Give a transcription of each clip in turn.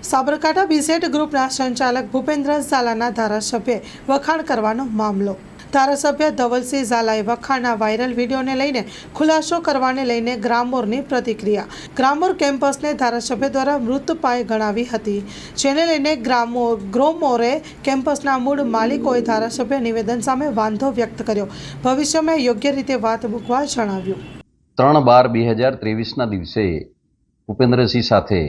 Sabarkantha BZ ગ્રુપના સંચાલક ભૂપેન્દ્ર ઝાલાના ધારાસભ્યે વખાણ કરવાનો મામલો. ધારાસભ્ય ધવલસિંહ ઝાલાએ વખાણના વાયરલ વિડીયોને લઈને ખુલાસો કરવાને લઈને ગ્રામોરની પ્રતિક્રિયા. ગ્રામોર કેમ્પસને ધારાસભ્ય દ્વારા મૃતપાય ગણાવી હતી, જેને લઈને ગ્રોમોરે કેમ્પસના મૂળ માલિકોએ ધારાસભ્ય નિવેદન સામે વાંધો વ્યક્ત કર્યો. ભવિષ્યમાં યોગ્ય રીતે વાત મૂકવા જણાવ્યું. 3/12/2023ના દિવસે ભૂપેન્દ્રસિંહ સાથે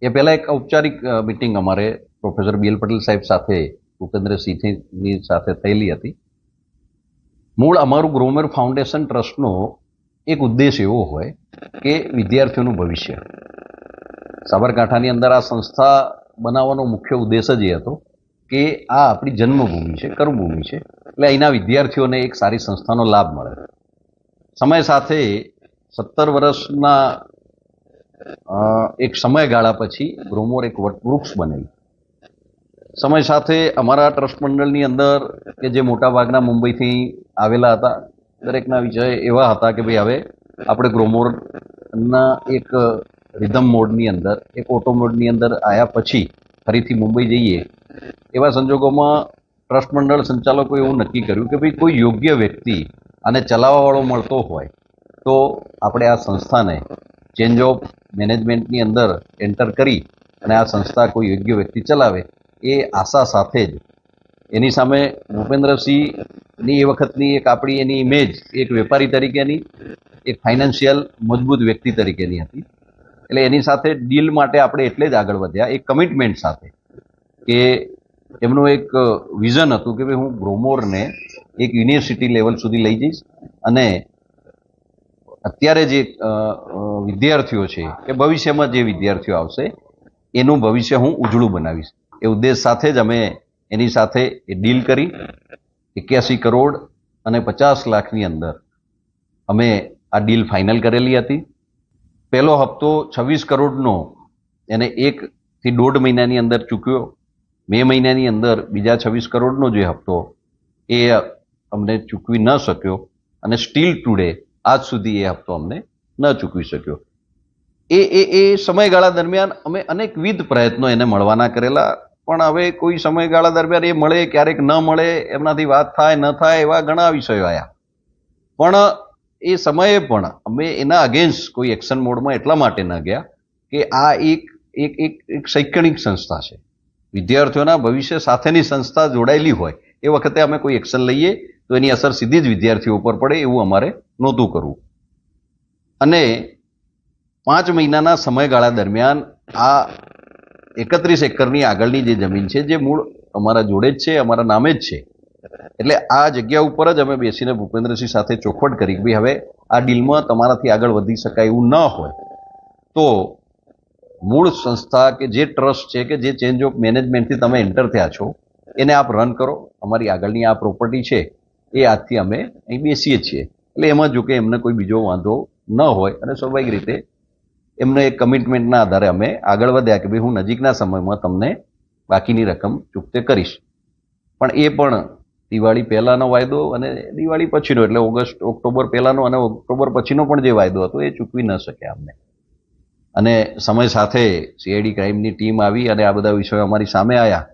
એ પહેલાં એક ઔપચારિક મિટિંગ અમારે પ્રોફેસર BL પટેલ સાહેબ સાથે ભૂપેન્દ્રસિંહની સાથે થયેલી હતી. મૂળ અમારું ગ્રોમર ફાઉન્ડેશન ટ્રસ્ટનો એક ઉદ્દેશ એવો હોય કે વિદ્યાર્થીઓનું ભવિષ્ય. સાબરકાંઠાની અંદર આ સંસ્થા બનાવવાનો મુખ્ય ઉદ્દેશ જ એ હતો કે આ આપણી જન્મભૂમિ છે, કર્મભૂમિ છે, એટલે અહીંના વિદ્યાર્થીઓને એક સારી સંસ્થાનો લાભ મળે. સમય સાથે 17 વર્ષના એક સમયગાળા પછી ગ્રોમોર એક વૃક્ષ બનેલું. સમય સાથે અમારા ટ્રસ્ટ મંડળની અંદર કે જે મોટાભાગના મુંબઈથી આવેલા હતા, દરેકના વિષય એવા હતા કે ભાઈ હવે આપણે ગ્રોમોરના એક રિધમ મોડની અંદર, એક ઓટો મોડની અંદર આવ્યા પછી ફરીથી મુંબઈ જઈએ. એવા સંજોગોમાં ટ્રસ્ટ મંડળ સંચાલકોએ એવું નક્કી કર્યું કે ભાઈ કોઈ યોગ્ય વ્યક્તિ આને ચલાવવાવાળો મળતો હોય તો આપણે આ સંસ્થાને ચેન્જ ઓફ મેનેજમેન્ટની અંદર એન્ટર કરી અને આ સંસ્થા કોઈ યોગ્ય વ્યક્તિ ચલાવે એ આશા સાથે જ એની સામે ભૂપેન્દ્રસિંહની એ વખતની એક આપણી એની ઇમેજ એક વેપારી તરીકેની, એક ફાઇનાન્શિયલ મજબૂત વ્યક્તિ તરીકેની હતી. એટલે એની સાથે ડીલ માટે આપણે એટલે જ આગળ વધ્યા, એક કમિટમેન્ટ સાથે કે એમનું એક વિઝન હતું કે ભાઈ હું ગ્રોમોરને એક યુનિવર્સિટી લેવલ સુધી લઈ જઈશ અને અત્યારે જે વિદ્યાર્થીઓ છે કે ભવિષ્યમાં જે વિદ્યાર્થીઓ આવશે એનું ભવિષ્ય હું ઉજળું બનાવીશ. એ ઉદ્દેશ સાથે જ અમે એની સાથે એ ડીલ કરી 81 કરોડ અને 50 લાખની અંદર અમે આ ડીલ ફાઇનલ કરેલી હતી. પહેલો હપ્તો 26 કરોડનો એને 1 થી 1.5 મહિનાની અંદર ચૂક્યો. મે મહિનાની અંદર બીજા 26 કરોડનો જે હપ્તો એ અમને ચૂકવી ન શક્યો અને સ્ટીલ ટુડે આજ સુધી એ હપ્તો અમને ન ચૂકવી શક્યો. એ સમયગાળા દરમિયાન અમે અનેકવિધ પ્રયત્નો એને મળવાના કરેલા, પણ હવે કોઈ સમયગાળા દરમિયાન એ મળે, ક્યારેક ન મળે, એમનાથી વાત થાય ન થાય, એવા ઘણા વિષયો આવ્યા. પણ એ સમયે પણ અમે એના અગેન્સ્ટ કોઈ એક્શન મોડમાં એટલા માટે ન ગયા કે આ એક શૈક્ષણિક સંસ્થા છે, વિદ્યાર્થીઓના ભવિષ્ય સાથેની સંસ્થા જોડાયેલી હોય એ વખતે અમે કોઈ એક્શન લઈએ તો એની અસર સીધી જ વિદ્યાર્થીઓ ઉપર પડે એવું અમારે નહોતું કરવું. અને 5 મહિનાના સમયગાળા દરમિયાન આ 31 એકરની આગળની જે જમીન છે જે મૂળ અમારા જોડે જ છે, અમારા નામે જ છે. એટલે આ જગ્યા ઉપર જ અમે બેસીને ભૂપેન્દ્રસિંહ સાથે ચોખવટ કરી કે ભાઈ હવે આ ડીલમાં તમારાથી આગળ વધી શકાય એવું ન હોય તો મૂળ સંસ્થા કે જે ટ્રસ્ટ છે કે જે ચેન્જ ઓફ મેનેજમેન્ટથી તમે એન્ટર થયા છો એને આપ રન કરો. અમારી આગળની આ પ્રોપર્ટી છે એ આજથી અમે અહીં બેસીએ છીએ. એટલે એમાં જો કે એમને કોઈ બીજો વાંધો ન હોય અને સ્વાભાવિક રીતે એમને એક કમિટમેન્ટના આધારે અમે આગળ વધ્યા કે ભાઈ હું નજીકના સમયમાં તમને બાકીની રકમ ચૂકતે કરીશ. પણ એ પણ દિવાળી પહેલાંનો વાયદો અને દિવાળી પછીનો એટલે ઓક્ટોબર પહેલાંનો અને ઓક્ટોબર પછીનો પણ જે વાયદો હતો એ ચૂકવી ન શક્યા અમને. અને સમય સાથે CID ક્રાઇમની ટીમ આવી અને આ બધા વિષયો અમારી સામે આવ્યા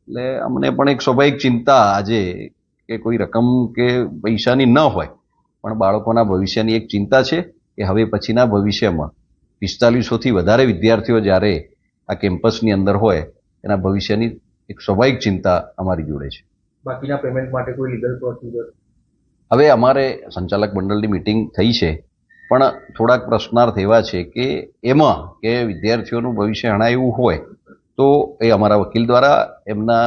એટલે અમને પણ એક સ્વાભાવિક ચિંતા આજે કે કોઈ રકમ કે પૈસાની ન હોય પણ બાળકોના ભવિષ્યની એક ચિંતા છે કે હવે પછીના ભવિષ્યમાં 4500થી વધારે વિદ્યાર્થીઓ જ્યારે આ કેમ્પસની અંદર હોય એના ભવિષ્યની એક સ્વાભાવિક ચિંતા અમારી જોડે છે. બાકીના પેમેન્ટ માટે કોઈ લીગલ પ્રોસિજર? હવે અમારે સંચાલક મંડળની મિટિંગ થઈ છે પણ થોડાક પ્રશ્નાર્થ એવા છે કે એમાં કે વિદ્યાર્થીઓનું ભવિષ્ય હણાય એવું હોય તો એ અમારા વકીલ દ્વારા એમના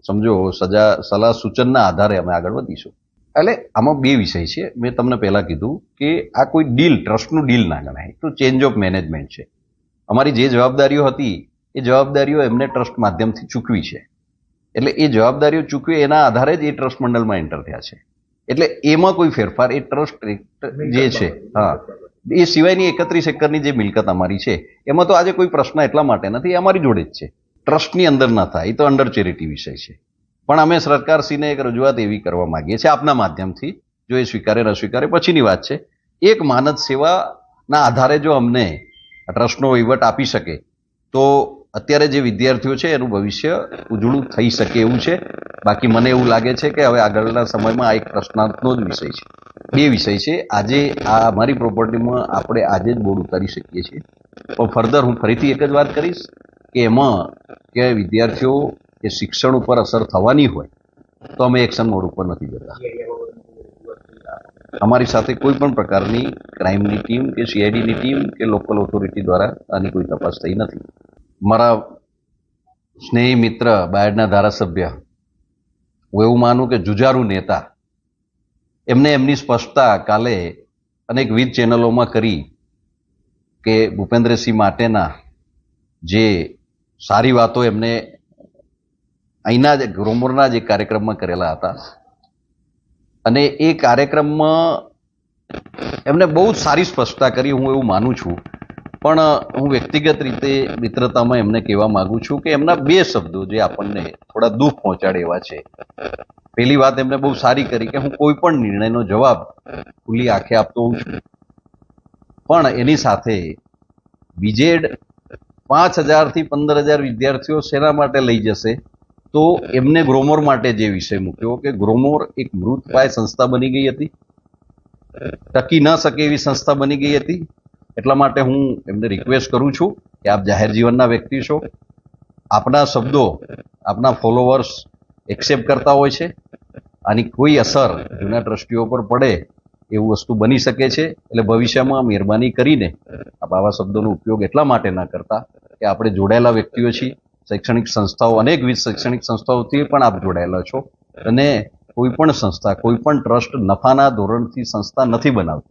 સમજો સલાહ સૂચનના આધારે અમે આગળ વધીશું. એટલે આમાં 2 વિષય છે. મેં તમને પહેલાં કીધું કે આ કોઈ ડીલ, ટ્રસ્ટનું ડીલ ના ગણાય, તો ચેન્જ ઓફ મેનેજમેન્ટ છે. અમારી જે જવાબદારીઓ હતી એ જવાબદારીઓ એમને ટ્રસ્ટ માધ્યમથી ચૂકવી છે. એટલે એ જવાબદારીઓ ચૂકવી એના આધારે જ એ ટ્રસ્ટ મંડળમાં એન્ટર થયા છે. એટલે એમાં કોઈ ફેરફાર એ ટ્રસ્ટ જે છે હા એ સિવાયની 31 એકરની જે મિલકત અમારી છે એમાં તો આજે કોઈ પ્રશ્ન એટલા માટે નથી, એ અમારી જોડે જ છે. ટ્રસ્ટની અંદર ન થાય એ તો અંડર ચેરિટી વિષય છે. પણ અમે સરકારશ્રીને એક રજૂઆત એવી કરવા માંગીએ છીએ આપના માધ્યમથી, જો એ સ્વીકારે ન સ્વીકારે પછીની વાત છે. એક માનદ સેવાના આધારે જો અમને ટ્રસ્ટનો વહીવટ આપી શકે તો અત્યારે જે વિદ્યાર્થીઓ છે એનું ભવિષ્ય ઉજળું થઈ શકે એવું છે. બાકી મને એવું લાગે છે કે હવે આગળના સમયમાં આ એક પ્રશ્નાર્થનો જ વિષય છે. બે વિષય છે. આજે આ અમારી પ્રોપર્ટીમાં આપણે આજે જ બોર્ડ ઉતારી શકીએ છીએ, પણ ફર્ધર હું ફરીથી એક જ વાત કરીશ કે એમાં કે વિદ્યાર્થીઓ કે શિક્ષણ ઉપર અસર થવાની હોય તો અમે એક્શન મોડ ઉપર નથી જતા. અમારી સાથે કોઈ પણ પ્રકારની ક્રાઇમની ટીમ કે સીઆઈડીની ટીમ કે લોકલ ઓથોરિટી દ્વારા આની કોઈ તપાસ થઈ નથી. મારા સ્નેહી મિત્ર બાયડના ધારાસભ્ય, હું એવું માનું કે જુજારુ નેતા, એમને એમની સ્પષ્ટતા કાલે અનેકવિધ ચેનલોમાં કરી કે ભૂપેન્દ્રસિંહ માટેના જે સારી વાતો એમને અહીંના જ ગ્રોમોરના જ એક કાર્યક્રમમાં કરેલા હતા અને એ કાર્યક્રમમાં એમને બહુ જ સારી સ્પષ્ટતા કરી, હું એવું માનું છું. પણ હું વ્યક્તિગત રીતે મિત્રતામાં એમને કહેવા માગું છું કે એમના બે શબ્દો જે આપણને થોડા દુઃખ પહોંચાડે એવા છે. પહેલી વાત એમને બહુ સારી કરી કે હું કોઈ પણ નિર્ણયનો જવાબ ખુલ્લી આંખે આપતો હોઉં છું, પણ એની સાથે બીજેડ 5,000 થી 15,000 વિદ્યાર્થીઓ શેના માટે લઈ જશે? તો એમને ગ્રોમોર માટે જે વિષય મૂક્યો કે ગ્રોમોર એક મૃતપાય સંસ્થા બની ગઈ હતી, ટકી ન શકે એવી સંસ્થા બની ગઈ હતી. એટલા માટે હું એમને રિક્વેસ્ટ કરું છું કે આપ જાહેર જીવનના વ્યક્તિ છો, આપના શબ્દો આપના ફોલોવર્સ એક્સેપ્ટ કરતા હોય છે, આની કોઈ અસર જૂના ટ્રસ્ટીઓ પર પડે એવું વસ્તુ બની શકે છે. એટલે ભવિષ્યમાં મહેરબાની કરીને આપ આવા શબ્દોનો ઉપયોગ એટલા માટે ના કરતા કે આપણે જોડાયેલા વ્યક્તિઓ છીએ. શૈક્ષણિક સંસ્થાઓ, અનેકવિધ શૈક્ષણિક સંસ્થાઓથી પણ આપ જોડાયેલા છો અને કોઈ પણ સંસ્થા, કોઈ પણ ટ્રસ્ટ નફાના ધોરણથી સંસ્થા નથી બનાવતી.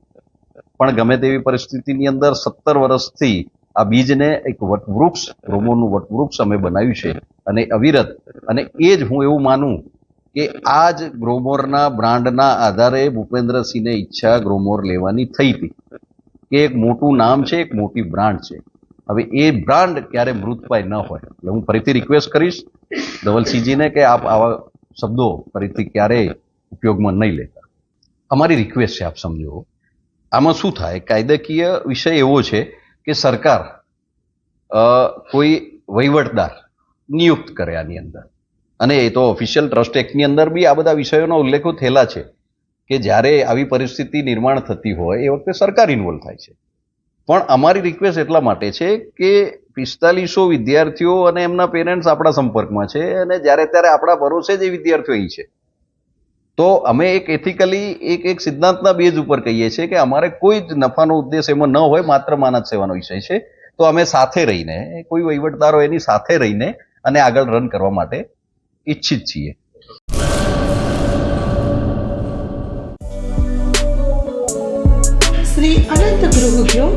પણ ગમે તેવી પરિસ્થિતિની અંદર 17 વર્ષથી આ બીજને એક વટવૃક્ષ, ગ્રોમોરનું વટવૃક્ષ અમે બનાવ્યું છે અને અવિરત. અને એ જ હું એવું માનું કે આ જ ગ્રોમોરના બ્રાન્ડના આધારે ભૂપેન્દ્રસિંહને ઈચ્છા ગ્રોમોર લેવાની થઈ હતી કે એક મોટું નામ છે, એક મોટી બ્રાન્ડ છે. હવે એ બ્રાન્ડ ક્યારે મૃતપાય ન હોય. એટલે હું ફરીથી રિક્વેસ્ટ કરીશ ધવલસિંહજીને કે આપ આવા શબ્દો ફરીથી ક્યારેય ઉપયોગમાં નહીં લેતા. અમારી રિક્વેસ્ટ છે, આપ સમજો. આમાં શું થાય, કાયદાકીય વિષય એવો છે કે સરકાર કોઈ વહીવટદાર નિયુક્ત કરે આની અંદર, અને એ તો ઓફિશિયલ ટ્રસ્ટ એક્ટની અંદર બી આ બધા વિષયોના ઉલ્લેખો થયેલા છે કે જ્યારે આવી પરિસ્થિતિ નિર્માણ થતી હોય એ વખતે સરકાર ઇન્વોલ્વ થાય છે. પણ અમારી રિક્વેસ્ટ એટલા માટે છે કે 4500 વિદ્યાર્થીઓ અને એમના પેરેન્ટ્સ આપણા સંપર્કમાં છે અને જ્યારે ત્યારે આપણા ભરોસે જ એ વિદ્યાર્થીઓ અહીં છે. તો અમે એક એથિકલી એક સિદ્ધાંતના બેઝ ઉપર કહીએ છીએ કે અમારે કોઈ જ નફાનો ઉદ્દેશ એમાં ન હોય, માત્ર માનવ સેવાનો વિષય છે. તો અમે સાથે રહીને, કોઈ વહીવટદારો એની સાથે રહીને અને આગળ રન કરવા માટે ઈચ્છિત છીએ. શ્રી અનંત ગૃહ ઉદ્યોગ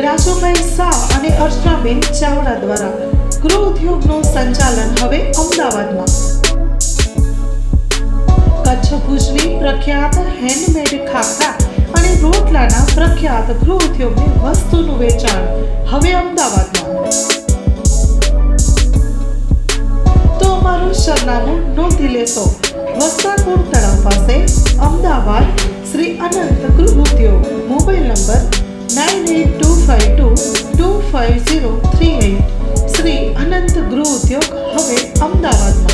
રાજુભાઈ શાહ અને અર્ચનાબેન ચાવડા દ્વારા ગૃહ ઉદ્યોગનું સંચાલન હવે અમદાવાદમાં. કચ્છ ભુજની પ્રખ્યાત હેન્ડમેડ ખાખરા અને રોટલાના પ્રખ્યાત ગૃહ ઉદ્યોગની વસ્તુનું વેચાણ હવે અમદાવાદમાં. તો અમારું સરનામું નોંધી લેશો. વસ્ત્રાપુર તળાવ પાસે, અમદાવાદ, શ્રી અનંત ગૃહ ઉદ્યોગ. Mobile number 9825225038. શ્રી અનંત ગૃહ ઉદ્યોગ હવે અમદાવાદમાં.